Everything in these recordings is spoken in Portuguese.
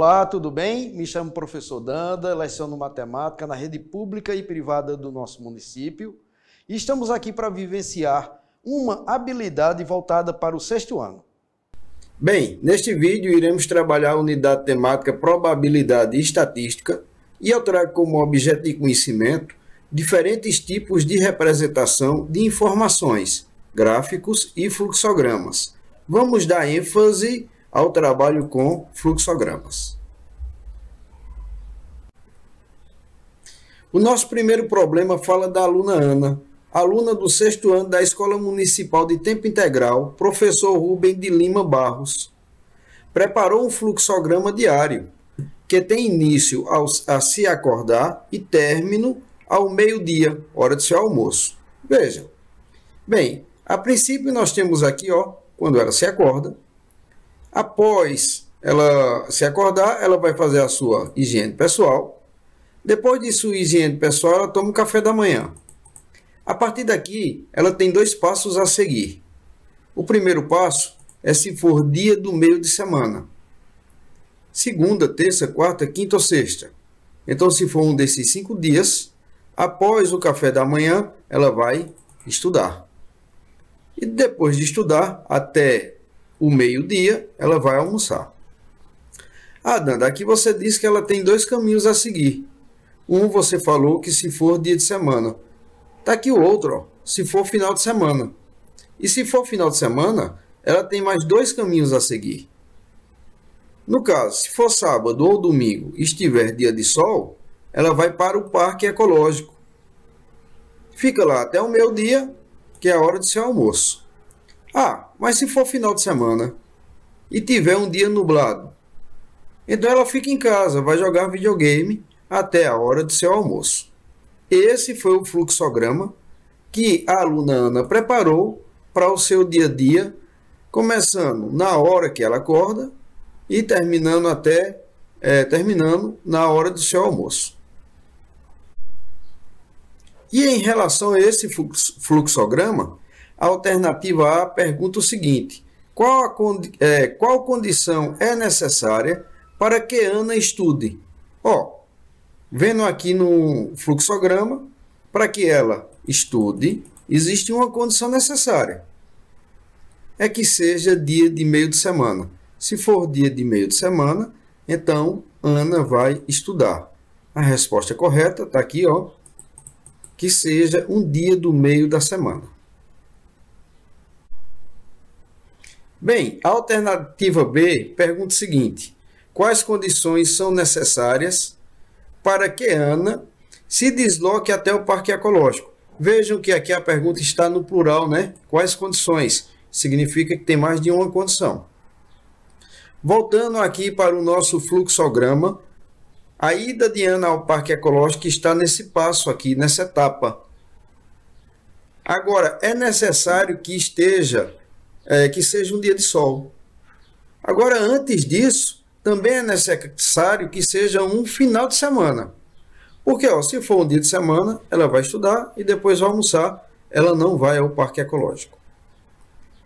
Olá, tudo bem? Me chamo professor Danda, leciono matemática na rede pública e privada do nosso município e estamos aqui para vivenciar uma habilidade voltada para o sexto ano. Bem, neste vídeo iremos trabalhar a unidade temática Probabilidade e Estatística e eu trago como objeto de conhecimento diferentes tipos de representação de informações, gráficos e fluxogramas. Vamos dar ênfase ao trabalho com fluxogramas. O nosso primeiro problema fala da aluna Ana, aluna do sexto ano da Escola Municipal de Tempo Integral, professor Rubem de Lima Barros. Preparou um fluxograma diário, que tem início a se acordar e término ao meio-dia, hora do seu almoço. Vejam. Bem, a princípio nós temos aqui, quando ela se acorda. Após ela se acordar, ela vai fazer a sua higiene pessoal. Depois de sua higiene pessoal, ela toma um café da manhã. A partir daqui, ela tem dois passos a seguir. O primeiro passo é se for dia do meio de semana. Segunda, terça, quarta, quinta ou sexta. Então, se for um desses 5 dias, após o café da manhã, ela vai estudar. E depois de estudar, até o meio-dia, ela vai almoçar. Danda, aqui você disse que ela tem 2 caminhos a seguir. Um, você falou que se for dia de semana. Está aqui o outro, se for final de semana. E se for final de semana, ela tem mais 2 caminhos a seguir. No caso, se for sábado ou domingo e estiver dia de sol, ela vai para o parque ecológico. Fica lá até o meio-dia, que é a hora do seu almoço. Mas se for final de semana e tiver um dia nublado, então ela fica em casa, vai jogar videogame até a hora do seu almoço. Esse foi o fluxograma que a aluna Ana preparou para o seu dia a dia, começando na hora que ela acorda e terminando na hora do seu almoço. E em relação a esse fluxograma, a alternativa A pergunta o seguinte: qual condição é necessária para que Ana estude? Vendo aqui no fluxograma, para que ela estude, existe uma condição necessária. É que seja dia de meio de semana. Se for dia de meio de semana, então Ana vai estudar. A resposta correta está aqui, que seja um dia do meio da semana. Bem, a alternativa B pergunta o seguinte: quais condições são necessárias para que Ana se desloque até o parque ecológico? Vejam que aqui a pergunta está no plural, né? Quais condições? Significa que tem mais de uma condição. Voltando aqui para o nosso fluxograma, a ida de Ana ao parque ecológico está nesse passo aqui, nessa etapa. Agora, é necessário que seja um dia de sol. Agora, antes disso, também é necessário que seja um final de semana. Porque, se for um dia de semana, ela vai estudar e depois vai almoçar, ela não vai ao parque ecológico.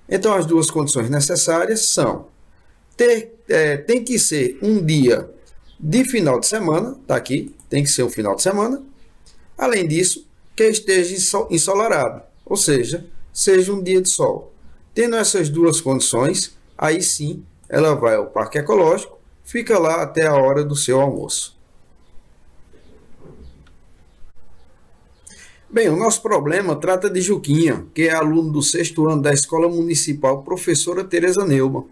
Então, as duas condições necessárias são: tem que ser um dia de final de semana, está aqui, tem que ser um final de semana. Além disso, que esteja ensolarado, ou seja um dia de sol. Tendo essas duas condições, aí sim ela vai ao parque ecológico, fica lá até a hora do seu almoço. Bem, o nosso problema trata de Juquinha, que é aluno do sexto ano da Escola Municipal Professora Tereza Neumann,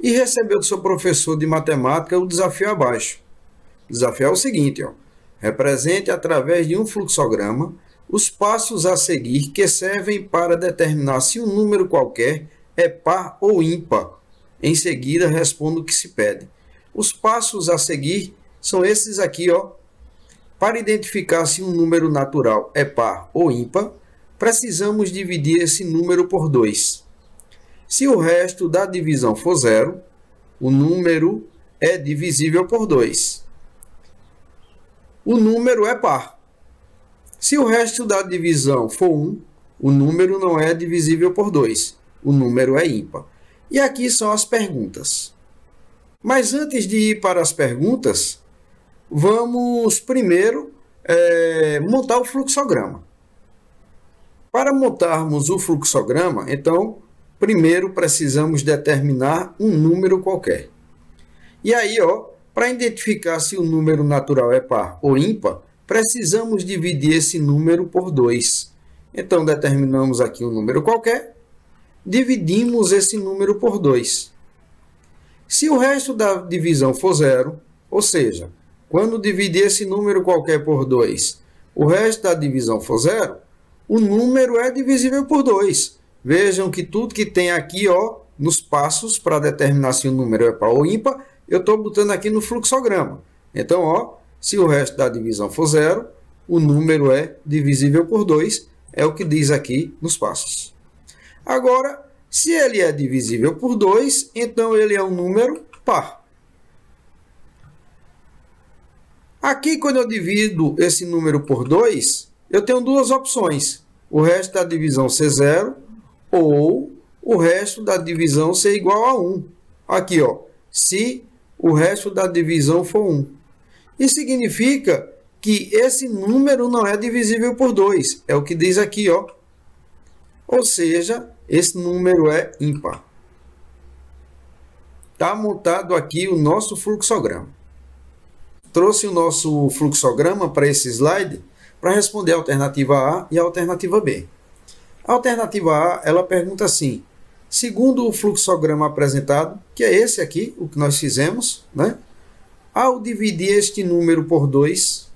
e recebeu do seu professor de matemática o desafio abaixo. O desafio é o seguinte: represente através de um fluxograma os passos a seguir que servem para determinar se um número qualquer é par ou ímpar. Em seguida, responda o que se pede. Os passos a seguir são esses aqui, Para identificar se um número natural é par ou ímpar, precisamos dividir esse número por 2. Se o resto da divisão for 0, o número é divisível por 2. O número é par. Se o resto da divisão for 1, o número não é divisível por 2. O número é ímpar. E aqui são as perguntas. Mas antes de ir para as perguntas, vamos primeiro montar o fluxograma. Para montarmos o fluxograma, então, primeiro precisamos determinar um número qualquer. E aí, para identificar se o número natural é par ou ímpar, precisamos dividir esse número por 2. Então, determinamos aqui um número qualquer, dividimos esse número por 2. Se o resto da divisão for 0, ou seja, quando dividir esse número qualquer por 2, o resto da divisão for 0, o número é divisível por 2. Vejam que tudo que tem aqui, nos passos para determinar se o número é par ou ímpar, eu estou botando aqui no fluxograma. Então, se o resto da divisão for 0, o número é divisível por 2, é o que diz aqui nos passos. Agora, se ele é divisível por 2, então ele é um número par. Aqui, quando eu divido esse número por 2, eu tenho duas opções. O resto da divisão ser 0 ou o resto da divisão ser igual a 1. Aqui, se o resto da divisão for 1. Isso significa que esse número não é divisível por 2. É o que diz aqui, Ou seja, esse número é ímpar. Está montado aqui o nosso fluxograma. Trouxe o nosso fluxograma para esse slide para responder a alternativa A e a alternativa B. A alternativa A, ela pergunta assim: segundo o fluxograma apresentado, que é esse aqui, o que nós fizemos, ao dividir este número por 2,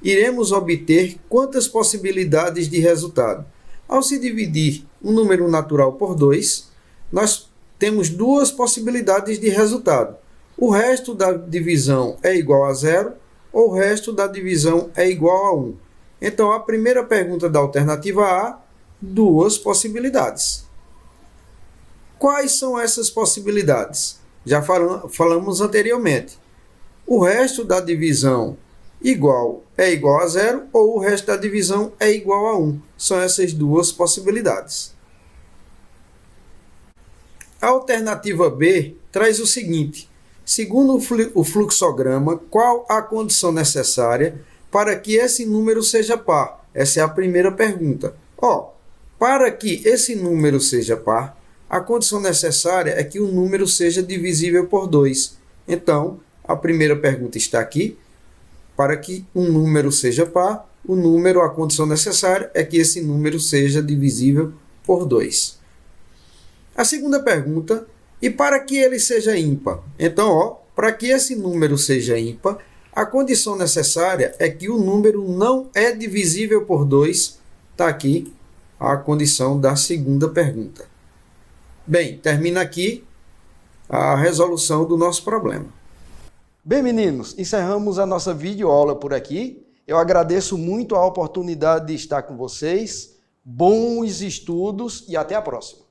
iremos obter quantas possibilidades de resultado? Ao se dividir um número natural por 2, nós temos duas possibilidades de resultado. O resto da divisão é igual a 0 ou o resto da divisão é igual a 1. Então, a primeira pergunta da alternativa A, duas possibilidades. Quais são essas possibilidades? Já falamos anteriormente. O resto da divisão é igual a 0 ou o resto da divisão é igual a 1. São essas duas possibilidades. A alternativa B traz o seguinte: segundo o fluxograma, qual a condição necessária para que esse número seja par? Essa é a primeira pergunta. Para que esse número seja par, a condição necessária é que o número seja divisível por 2. Então, a primeira pergunta está aqui. Para que um número seja par, a condição necessária é que esse número seja divisível por 2. A segunda pergunta: e para que ele seja ímpar? Então, para que esse número seja ímpar, a condição necessária é que o número não é divisível por 2. Está aqui a condição da segunda pergunta. Bem, termina aqui a resolução do nosso problema. Bem, meninos, encerramos a nossa videoaula por aqui. Eu agradeço muito a oportunidade de estar com vocês. Bons estudos e até a próxima.